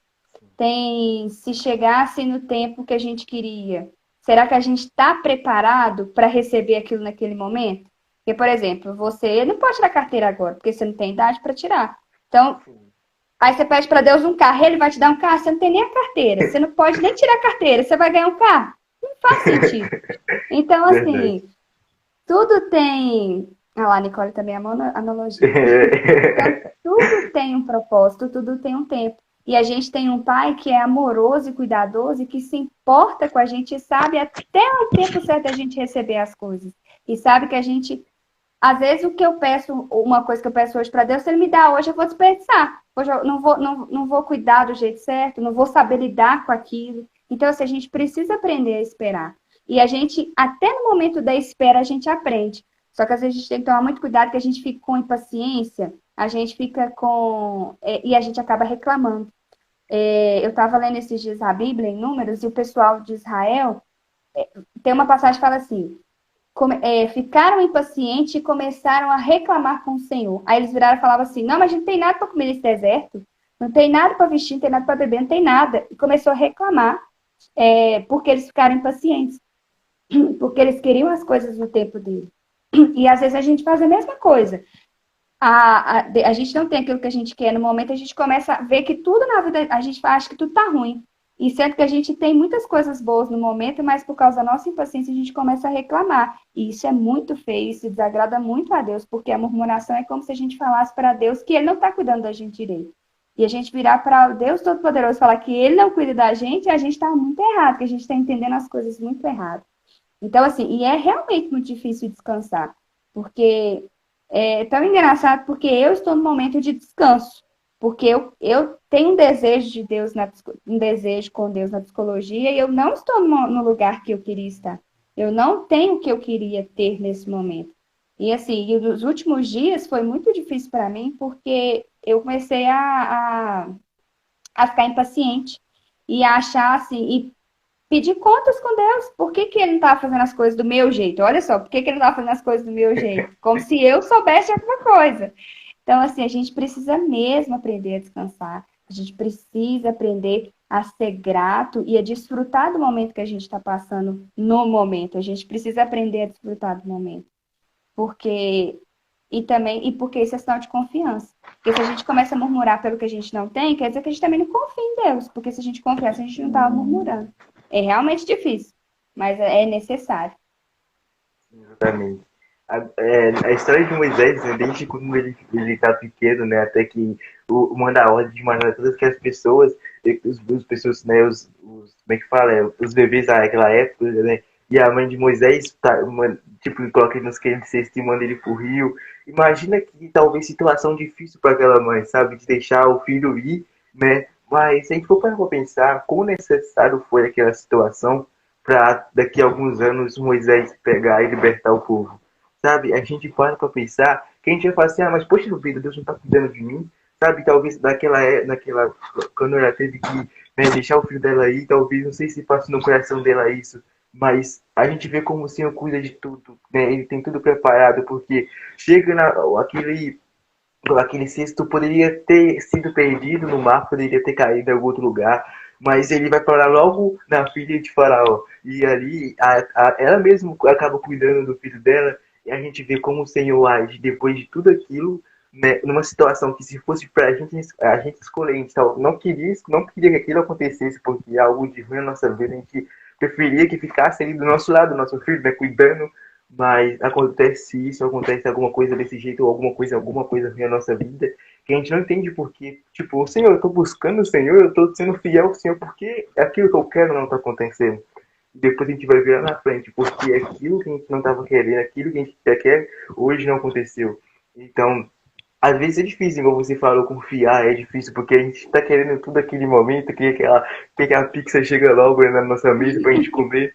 Tem, se chegasse no tempo que a gente queria, será que a gente está preparado para receber aquilo naquele momento? Porque, por exemplo, você não pode tirar carteira agora, porque você não tem idade para tirar. Então, aí você pede para Deus um carro, ele vai te dar um carro, você não tem nem a carteira, você não pode nem tirar a carteira, você vai ganhar um carro? Não faz sentido. Então, Verdade. assim, tudo tem. Ah lá, a Nicole também é uma analogia. Então, tudo tem um propósito, tudo tem um tempo. E a gente tem um pai que é amoroso e cuidadoso e que se importa com a gente e sabe até o tempo certo a gente receber as coisas. E sabe que a gente, às vezes, o que eu peço, uma coisa que eu peço hoje para Deus, se Ele me dá hoje, eu vou desperdiçar. Hoje eu não vou cuidar do jeito certo, não vou saber lidar com aquilo. Então, assim, a gente precisa aprender a esperar. E a gente, até no momento da espera, a gente aprende. Só que às vezes a gente tem que tomar muito cuidado, que a gente fica com impaciência, a gente fica com. E a gente acaba reclamando. Eu estava lendo esses dias a Bíblia em Números, e o pessoal de Israel tem uma passagem que fala assim: ficaram impacientes e começaram a reclamar com o Senhor. Aí eles viraram e falavam assim: não, mas a gente não tem nada para comer nesse deserto, não tem nada para vestir, não tem nada para beber, não tem nada. E começou a reclamar, porque eles ficaram impacientes, porque eles queriam as coisas no tempo dele. E às vezes a gente faz a mesma coisa. A gente não tem aquilo que a gente quer no momento, a gente começa a ver que tudo na vida, a gente acha que tudo tá ruim. E sendo que a gente tem muitas coisas boas no momento, mas por causa da nossa impaciência a gente começa a reclamar. E isso é muito feio, isso desagrada muito a Deus, porque a murmuração é como se a gente falasse para Deus que Ele não está cuidando da gente direito. E a gente virar para o Deus Todo-Poderoso e falar que Ele não cuida da gente, a gente está muito errado, que a gente está entendendo as coisas muito errado. Então, assim, e é realmente muito difícil descansar, porque é tão engraçado, porque eu estou no momento de descanso, porque eu tenho um desejo de Deus, um desejo com Deus na psicologia, e eu não estou no lugar que eu queria estar. Eu não tenho o que eu queria ter nesse momento. E assim, e nos últimos dias foi muito difícil para mim, porque eu comecei a ficar impaciente e a achar assim, pedir contas com Deus. Por que que ele não estava fazendo as coisas do meu jeito? Olha só, por que que ele não estava fazendo as coisas do meu jeito? Como se eu soubesse alguma coisa. Então, assim, a gente precisa mesmo aprender a descansar. A gente precisa aprender a ser grato e a desfrutar do momento que a gente está passando no momento. A gente precisa aprender a desfrutar do momento. Porque e porque isso é sinal de confiança. Porque se a gente começa a murmurar pelo que a gente não tem, quer dizer que a gente também não confia em Deus. Porque se a gente confiasse, a gente não estava murmurando. É realmente difícil, mas é necessário. Exatamente. A história de Moisés, né, desde quando ele tá pequeno, né, até que manda a ordem de matar todas aquelas pessoas, os pessoas, né, como é que fala, os bebês daquela época, né, e a mãe de Moisés, tipo, coloca ele nos quentes cestos e manda ele pro rio. Imagina que talvez situação difícil para aquela mãe, sabe, de deixar o filho ir, né, mas se a gente for para pensar quão necessário foi aquela situação para daqui a alguns anos Moisés pegar e libertar o povo. Sabe? A gente para pensar que a gente vai falar assim, mas poxa vida, Deus não está cuidando de mim. Sabe? Talvez naquela quando ela teve que, né, deixar o filho dela aí, talvez, não sei se passa no coração dela isso, mas a gente vê como o Senhor cuida de tudo, né? Ele tem tudo preparado, porque chega aquele cesto poderia ter sido perdido no mar, poderia ter caído em algum outro lugar, mas ele vai parar logo na filha de Faraó. E ali, ela mesma acaba cuidando do filho dela, e a gente vê como o Senhor age depois de tudo aquilo, né, numa situação que se fosse pra a gente escolher, a gente não queria que aquilo acontecesse, porque é algo de ruim na nossa vida, a gente preferia que ficasse ali do nosso lado, nosso filho, né, cuidando, mas acontece isso, acontece alguma coisa desse jeito, ou alguma coisa ruim na nossa vida, que a gente não entende por quê. Tipo, o Senhor, eu tô buscando o Senhor, eu tô sendo fiel ao Senhor, porque aquilo que eu quero não tá acontecendo. E depois a gente vai ver lá na frente, porque aquilo que a gente não tava querendo, aquilo que a gente quer, hoje não aconteceu. Então, às vezes é difícil, como você falou, confiar, é difícil, porque a gente tá querendo tudo aquele momento, que aquela pizza chega logo, né, na nossa mesa pra gente comer.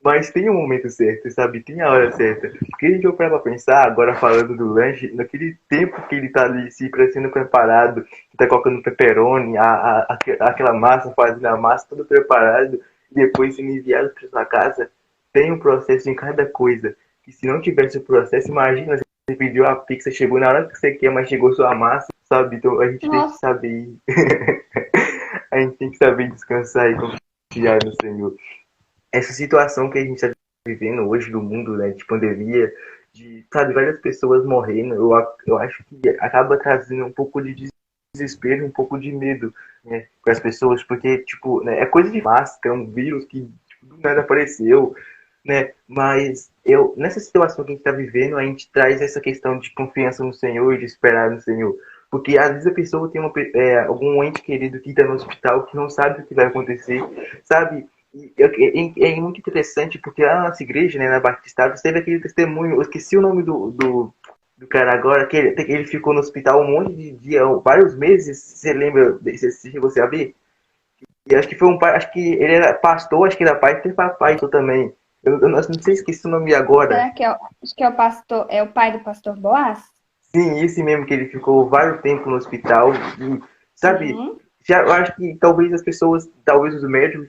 Mas tem um momento certo, sabe? Tem a hora certa. Porque a gente vai pra pensar, agora falando do lanche, naquele tempo que ele tá ali sendo preparado, que tá colocando pepperoni, aquela massa, fazendo a massa, tudo preparado, e depois sendo enviado pra sua casa, tem um processo em cada coisa. Que se não tivesse o processo, imagina, você pediu a pizza, chegou na hora que você quer, mas chegou sua massa, sabe? Então a gente tem que Nossa, saber. A gente tem que saber descansar e confiar no Senhor. Essa situação que a gente está vivendo hoje do mundo, né, de pandemia, de, sabe, várias pessoas morrendo, eu acho que acaba trazendo um pouco de desespero, um pouco de medo, né, para as pessoas, porque, tipo, né, é coisa de máscara, um vírus que tipo, do nada apareceu, né, mas nessa situação que a gente está vivendo, a gente traz essa questão de confiança no Senhor e de esperar no Senhor. Porque às vezes a pessoa tem algum ente querido que está no hospital que não sabe o que vai acontecer, sabe? É muito interessante porque lá na nossa igreja, né, na Batista, teve aquele testemunho, eu esqueci o nome do cara agora, que ele ficou no hospital um monte de dia, vários meses, você lembra, você chegou a ver? E acho que foi um pai, acho que ele era pastor, acho que era pai, tem papai também. Eu não sei, esqueci o nome agora. Será que acho que é o pastor, é o pai do pastor Boaz? Sim, esse mesmo que ele ficou vários tempos no hospital. E, sabe, Uhum. já, eu acho que talvez as pessoas, talvez os médicos,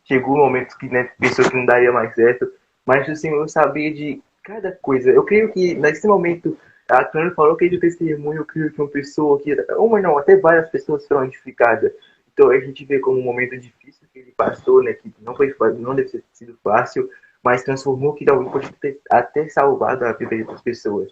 chegou um momento que, né, pensou que não daria mais certo, mas o Senhor sabia de cada coisa. Eu creio que nesse momento, a Clara falou que ele testemunho, eu creio que uma pessoa que, uma não, até várias pessoas foram identificadas. Então a gente vê como um momento difícil que ele passou, né, que não foi, não deve ter sido fácil, mas transformou que talvez pode ter até salvado a vida das pessoas.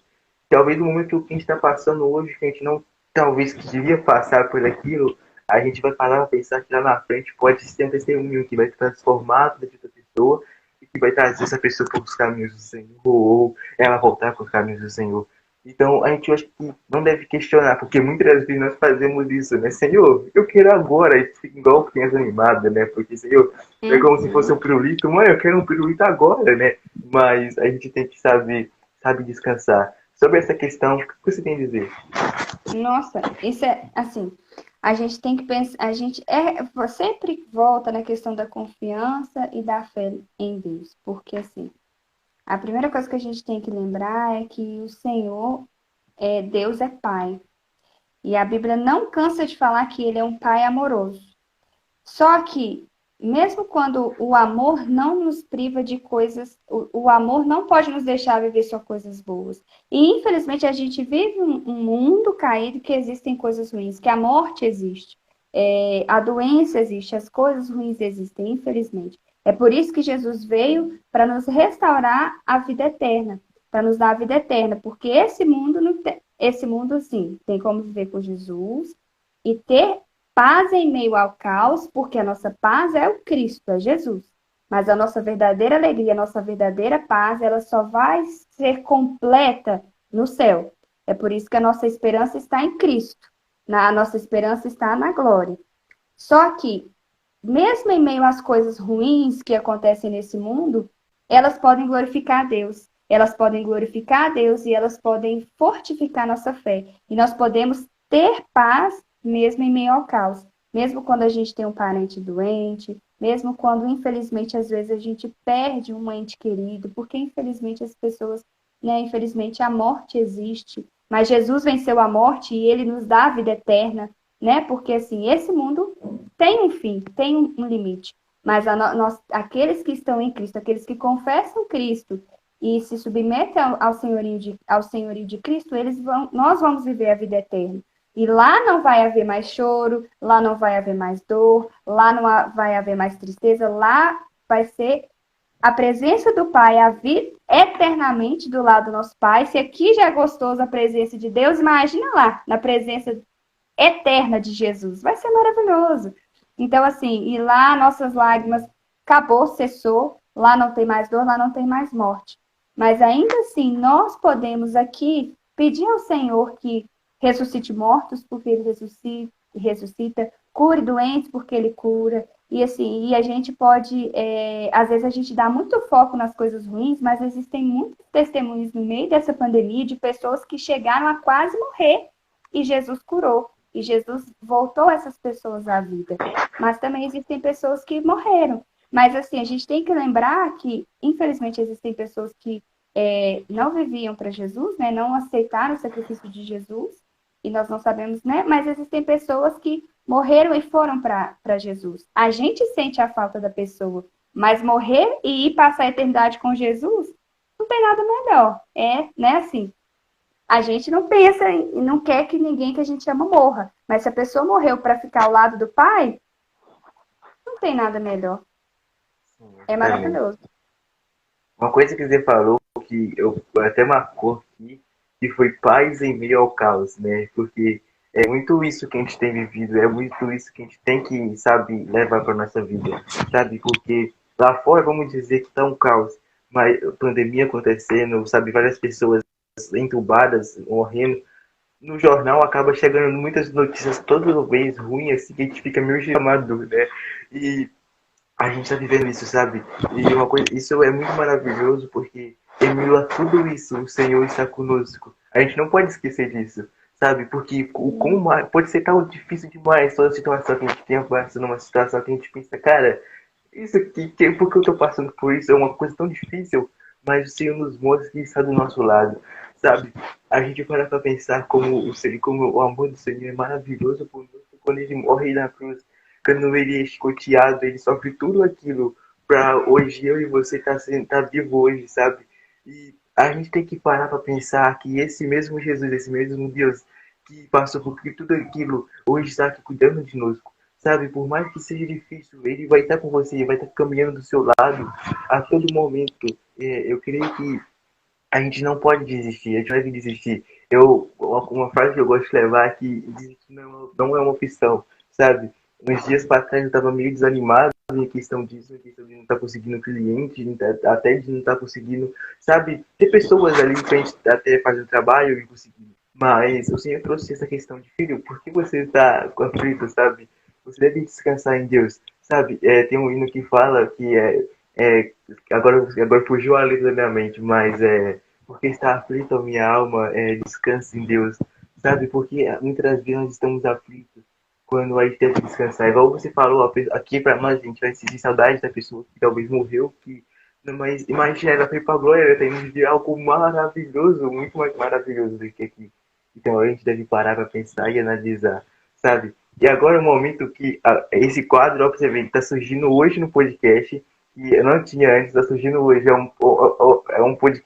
Talvez no momento que a gente está passando hoje, que a gente não talvez queria passar por aquilo, a gente vai parar a pensar que lá na frente pode ser um testemunho que vai transformar a vida da pessoa e que vai trazer essa pessoa para os caminhos do Senhor ou ela voltar para os caminhos do Senhor. Então a gente acho que não deve questionar, porque muitas vezes nós fazemos isso, né? Senhor, eu quero agora, e fica igual criança animada, né? Porque, Senhor, é como se fosse um Uhum. pirulito, mãe, eu quero um pirulito agora, né? Mas a gente tem que saber descansar. Sobre essa questão, o que você tem a dizer? Nossa, isso é assim, a gente tem que pensar, a gente sempre volta na questão da confiança e da fé em Deus, porque assim, a primeira coisa que a gente tem que lembrar é que o Senhor Deus é Pai. E a Bíblia não cansa de falar que ele é um pai amoroso. Só que, mesmo quando o amor não nos priva de coisas, o amor não pode nos deixar viver só coisas boas. E, infelizmente, a gente vive um mundo caído que existem coisas ruins, que a morte existe, a doença existe, as coisas ruins existem, infelizmente. É por isso que Jesus veio para nos restaurar a vida eterna, para nos dar a vida eterna, porque esse mundo não tem, esse mundo sim, tem como viver com Jesus e ter paz em meio ao caos, porque a nossa paz é o Cristo, é Jesus. Mas a nossa verdadeira alegria, a nossa verdadeira paz, ela só vai ser completa no céu. É por isso que a nossa esperança está em Cristo. A nossa esperança está na glória. Só que, mesmo em meio às coisas ruins que acontecem nesse mundo, elas podem glorificar a Deus. Elas podem glorificar a Deus e elas podem fortificar nossa fé. E nós podemos ter paz mesmo em meio ao caos. Mesmo quando a gente tem um parente doente, mesmo quando, infelizmente, às vezes a gente perde um ente querido, porque, infelizmente, as pessoas, né, infelizmente, a morte existe. Mas Jesus venceu a morte e ele nos dá a vida eterna, né? Porque, assim, esse mundo tem um fim, tem um limite. Mas aqueles que estão em Cristo, aqueles que confessam Cristo e se submetem ao senhorio de Cristo, nós vamos viver a vida eterna. E lá não vai haver mais choro, lá não vai haver mais dor, lá não vai haver mais tristeza, lá vai ser a presença do Pai, a vida eternamente do lado do nosso Pai. Se aqui já é gostoso a presença de Deus, imagina lá, na presença eterna de Jesus. Vai ser maravilhoso. Então, assim, e lá nossas lágrimas acabou, cessou, lá não tem mais dor, lá não tem mais morte. Mas ainda assim, nós podemos aqui pedir ao Senhor que ressuscite mortos, porque Ele ressuscita, cure doentes, porque Ele cura. E assim, e a gente pode, às vezes a gente dá muito foco nas coisas ruins, mas existem muitos testemunhos no meio dessa pandemia de pessoas que chegaram a quase morrer e Jesus curou. E Jesus voltou essas pessoas à vida. Mas também existem pessoas que morreram. Mas assim, a gente tem que lembrar que, infelizmente, existem pessoas que não viviam para Jesus, né? Não aceitaram o sacrifício de Jesus. E nós não sabemos, né? Mas existem pessoas que morreram e foram para Jesus. A gente sente a falta da pessoa, mas morrer e ir passar a eternidade com Jesus, não tem nada melhor. É, né? Assim, a gente não pensa e não quer que ninguém que a gente ama morra. Mas se a pessoa morreu para ficar ao lado do pai, não tem nada melhor. Sim, É exatamente. maravilhoso. Uma coisa que você falou que eu até marcou aqui, que foi paz em meio ao caos, né? Porque é muito isso que a gente tem vivido, é muito isso que a gente tem que, sabe, levar para nossa vida, sabe? Porque lá fora, vamos dizer que está um caos, mas pandemia acontecendo, sabe, várias pessoas entubadas, morrendo. No jornal acaba chegando muitas notícias toda vez ruins, assim, que a gente fica meio chamado, né? E a gente tá vivendo isso, sabe? E uma coisa, isso é muito maravilhoso porque em meio a tudo isso, o Senhor está conosco. A gente não pode esquecer disso, sabe? Porque pode ser tão difícil demais toda a situação que a gente tem passando, numa situação que a gente pensa, cara, isso aqui, por que eu tô passando por isso? É uma coisa tão difícil, mas o Senhor nos mostra que está do nosso lado, sabe? A gente para pra pensar como o amor do Senhor é maravilhoso por nós, quando ele morre na cruz, quando ele é escoteado, ele sofre tudo aquilo pra hoje eu e você tá vivo hoje, sabe? E a gente tem que parar para pensar que esse mesmo Jesus, esse mesmo Deus que passou por tudo aquilo, hoje está aqui cuidando de nós, sabe? Por mais que seja difícil, ele vai estar com você, ele vai estar caminhando do seu lado a todo momento. Eu creio que a gente não pode desistir, a gente não deve desistir. Uma frase que eu gosto de levar é que desistir não é uma opção, sabe? Uns dias para trás eu estava meio desanimado em questão disso, em questão de não estar conseguindo cliente, até de não estar conseguindo, sabe? Ter pessoas ali pra gente até fazer o trabalho e conseguir. Mas o Senhor trouxe essa questão de filho, por que você está aflito, sabe? Você deve descansar em Deus, sabe? Tem um hino que fala que é agora fugiu a letra da minha mente, mas porque está aflita a minha alma, descansa em Deus, sabe? Porque muitas vezes nós estamos aflitos quando a gente tem que descansar. Igual você falou, aqui pra nós, a gente vai sentir saudade da pessoa que talvez morreu, mas imagina, ela foi pra glória, ela tá indo de algo maravilhoso, muito mais maravilhoso do que aqui. Então a gente deve parar para pensar e analisar, sabe? E agora é o momento que esse quadro, ó, pra você ver, está surgindo hoje no podcast, e eu não tinha antes, está surgindo hoje. É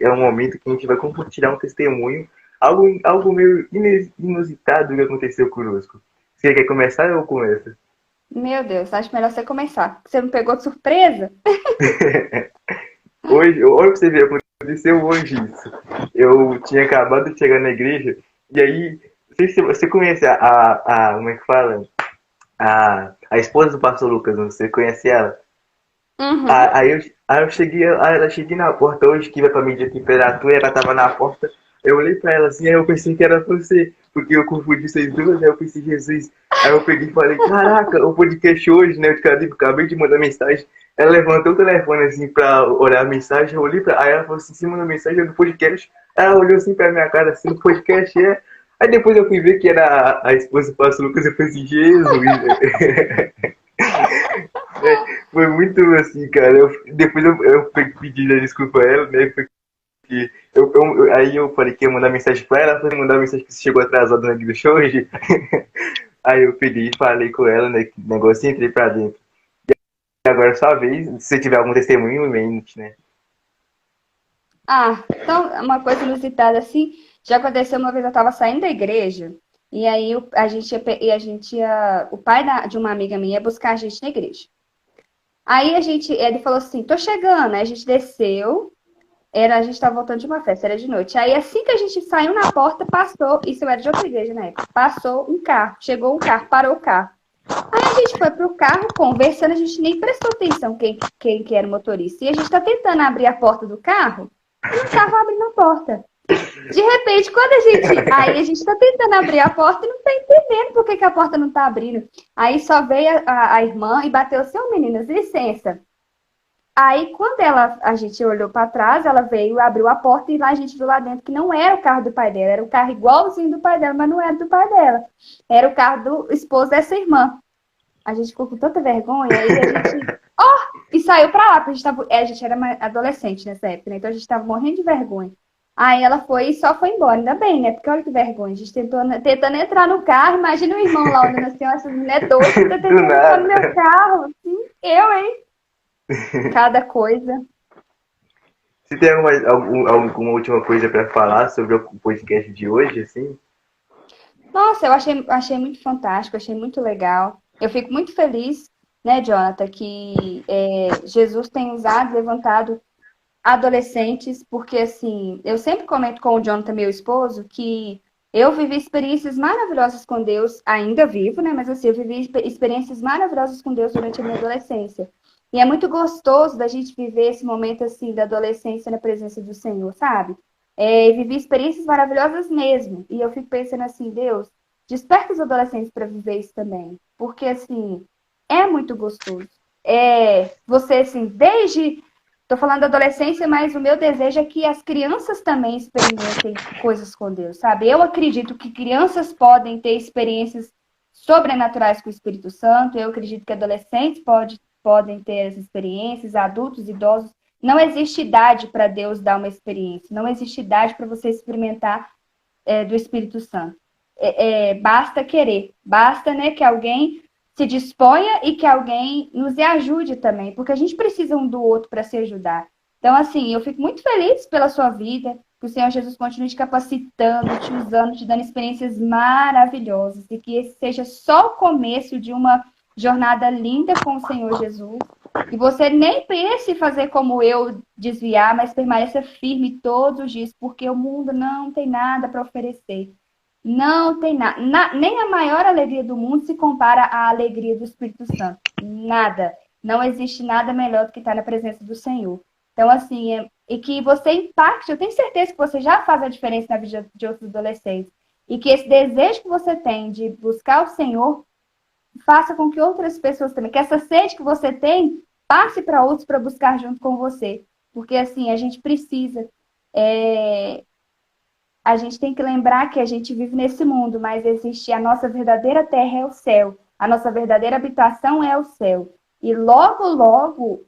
um momento que a gente vai compartilhar um testemunho, algo meio inusitado que aconteceu conosco. Você quer começar ou eu começo? Meu Deus, acho melhor você começar. Você me pegou de surpresa? Hoje, olha pra você ver, aconteceu hoje isso. Eu tinha acabado de chegar na igreja, e aí, não sei se você conhece como é que fala? A esposa do pastor Lucas, você conhece ela? Uhum. Aí eu cheguei na porta hoje, que vai pra medir a temperatura, ela tava na porta. Eu olhei pra ela assim, aí eu pensei que era você, porque eu confundi vocês duas, aí eu pensei, Jesus. Aí eu peguei e falei, caraca, o podcast hoje, né? Eu acabei de mandar mensagem. Ela levantou o telefone assim pra olhar a mensagem, eu olhei pra. Aí ela falou assim, cima da mensagem do podcast. Ela olhou assim pra minha cara, assim, no podcast é. Aí depois eu fui ver que era a esposa do pastor Lucas, eu falei assim, Jesus. Foi muito assim, cara. Depois eu pedi desculpa a ela, né? Porque aí eu falei que ia mandar mensagem pra ela, foi mandar mensagem que você chegou atrasado na do show hoje. Aí eu peguei e falei com ela, né? Que negócio e entrei pra dentro. E agora é sua vez, se você tiver algum testemunho, mente, né? Ah, então, uma coisa inusitada assim, já aconteceu uma vez, eu tava saindo da igreja, e aí o pai de uma amiga minha ia buscar a gente na igreja. Aí ele falou assim, tô chegando, aí a gente desceu, a gente tava voltando de uma festa, era de noite. Aí assim que a gente saiu na porta, passou, isso era de outra igreja na época, passou um carro, chegou um carro, parou o carro. Aí a gente foi pro carro, conversando, a gente nem prestou atenção quem que era o motorista. E a gente tá tentando abrir a porta do carro, e não tava abrindo a porta. De repente, aí a gente tá tentando abrir a porta e não tá entendendo por que a porta não tá abrindo. Aí só veio a irmã e bateu assim, ô meninas, licença. Aí, quando a gente olhou para trás, ela veio, abriu a porta e lá a gente viu lá dentro que não era o carro do pai dela, era o carro igualzinho do pai dela, mas não era do pai dela. Era o carro do esposo dessa irmã. A gente ficou com tanta vergonha, aí a gente. E saiu pra lá, porque a gente era adolescente nessa época, né? Então a gente tava morrendo de vergonha. Aí ela foi e só foi embora, ainda bem, né? Porque olha que vergonha. A gente tentando entrar no carro, imagina o irmão lá olhando assim, ó, essas mulheres doidas, tá Do tentando entrar no meu nada. carro. Assim, eu, hein? Cada coisa. Você tem alguma última coisa pra falar sobre o podcast de hoje, assim? Nossa, eu achei muito fantástico, achei muito legal. Eu fico muito feliz, né, Jonathan, que Jesus tem usado, levantado adolescentes, porque assim, eu sempre comento com o Jonathan, meu esposo, que eu vivi experiências maravilhosas com Deus, ainda vivo, né? Mas assim, eu vivi experiências maravilhosas com Deus durante a minha adolescência. E é muito gostoso da gente viver esse momento assim da adolescência na presença do Senhor, sabe? Vivi experiências maravilhosas mesmo. E eu fico pensando assim, Deus, desperta os adolescentes para viver isso também. Porque assim, é muito gostoso. Você assim, desde Estou falando da adolescência, mas o meu desejo é que as crianças também experimentem coisas com Deus, sabe? Eu acredito que crianças podem ter experiências sobrenaturais com o Espírito Santo, eu acredito que adolescentes podem ter as experiências, adultos, idosos. Não existe idade para Deus dar uma experiência, não existe idade para você experimentar do Espírito Santo. Basta querer, basta, né, que alguém se disponha e que alguém nos ajude também, porque a gente precisa um do outro para se ajudar. Então, assim, eu fico muito feliz pela sua vida, que o Senhor Jesus continue te capacitando, te usando, te dando experiências maravilhosas, e que esse seja só o começo de uma jornada linda com o Senhor Jesus. E você nem pense fazer como eu, desviar, mas permaneça firme todos os dias, porque o mundo não tem nada para oferecer. Não tem nada. Nem a maior alegria do mundo se compara à alegria do Espírito Santo. Nada. Não existe nada melhor do que estar na presença do Senhor. Então, assim, e que você impacte, eu tenho certeza que você já faz a diferença na vida de outros adolescentes. E que esse desejo que você tem de buscar o Senhor faça com que outras pessoas também, que essa sede que você tem, passe para outros para buscar junto com você. Porque, assim, a gente precisa. A gente tem que lembrar que a gente vive nesse mundo, mas existe a nossa verdadeira terra é o céu. A nossa verdadeira habitação é o céu. E logo, logo,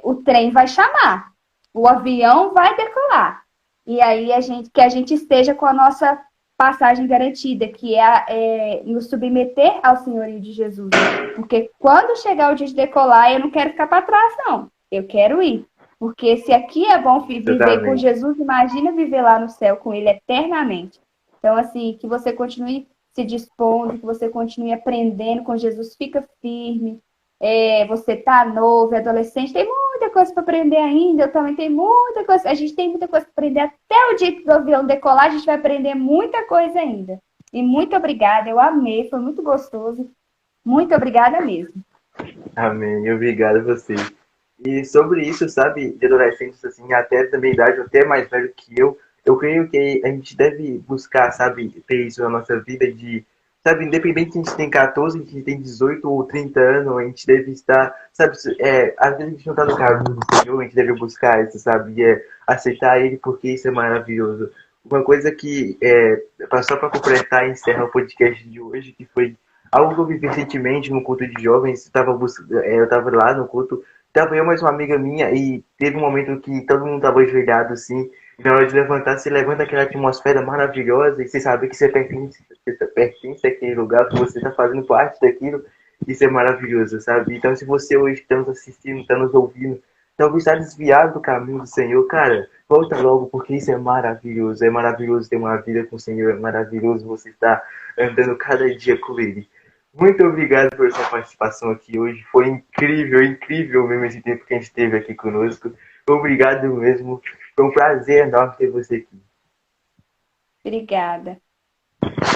o trem vai chamar. O avião vai decolar. E aí que a gente esteja com a nossa passagem garantida, que é nos submeter ao senhorio de Jesus. Porque quando chegar o dia de decolar, eu não quero ficar para trás, não. Eu quero ir. Porque se aqui é bom viver com Jesus, imagina viver lá no céu com Ele eternamente. Então, assim, que você continue se dispondo, que você continue aprendendo com Jesus, fica firme. Você tá novo, é adolescente, tem muita coisa para aprender ainda, eu também tenho muita coisa, a gente tem muita coisa para aprender até o dia do avião decolar, a gente vai aprender muita coisa ainda. E muito obrigada, eu amei, foi muito gostoso. Muito obrigada mesmo. Amém, obrigado a você. E sobre isso, sabe, de adolescentes, assim, até da minha idade, até mais velho que eu creio que a gente deve buscar, sabe, ter isso na nossa vida de, sabe, independente se a gente tem 14, se a gente tem 18 ou 30 anos, a gente deve estar, sabe, às vezes a gente não está no caminho do Senhor, a gente deve buscar isso, sabe, aceitar Ele porque isso é maravilhoso. Uma coisa que, só para completar e encerrar o podcast de hoje, que foi algo que eu vivi recentemente no culto de jovens, eu estava lá no culto. Tava eu mais uma amiga minha e teve um momento que todo mundo tava ajoelhado assim. E na hora de levantar, você levanta aquela atmosfera maravilhosa e você sabe que você pertence àquele lugar, que você tá fazendo parte daquilo. Isso é maravilhoso, sabe? Então, se você hoje está nos assistindo, está nos ouvindo, talvez está desviado do caminho do Senhor, cara, volta logo, porque isso é maravilhoso. É maravilhoso ter uma vida com o Senhor, é maravilhoso você estar andando cada dia com Ele. Muito obrigado por sua participação aqui hoje. Foi incrível, incrível mesmo esse tempo que a gente teve aqui conosco. Obrigado mesmo. Foi um prazer enorme ter você aqui. Obrigada.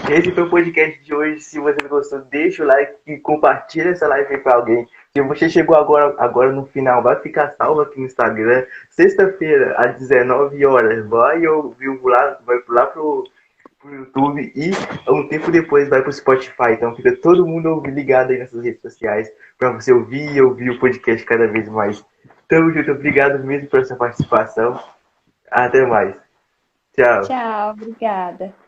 Esse foi o podcast de hoje. Se você gostou, deixa o like e compartilha essa live com alguém. Se você chegou agora no final, vai ficar salvo aqui no Instagram. Sexta-feira, às 19 horas, vai lá pro YouTube e um tempo depois vai pro Spotify. Então fica todo mundo ligado aí nessas redes sociais para você ouvir e ouvir o podcast cada vez mais. Tamo junto, obrigado mesmo por essa participação. Até mais. Tchau. Tchau, obrigada.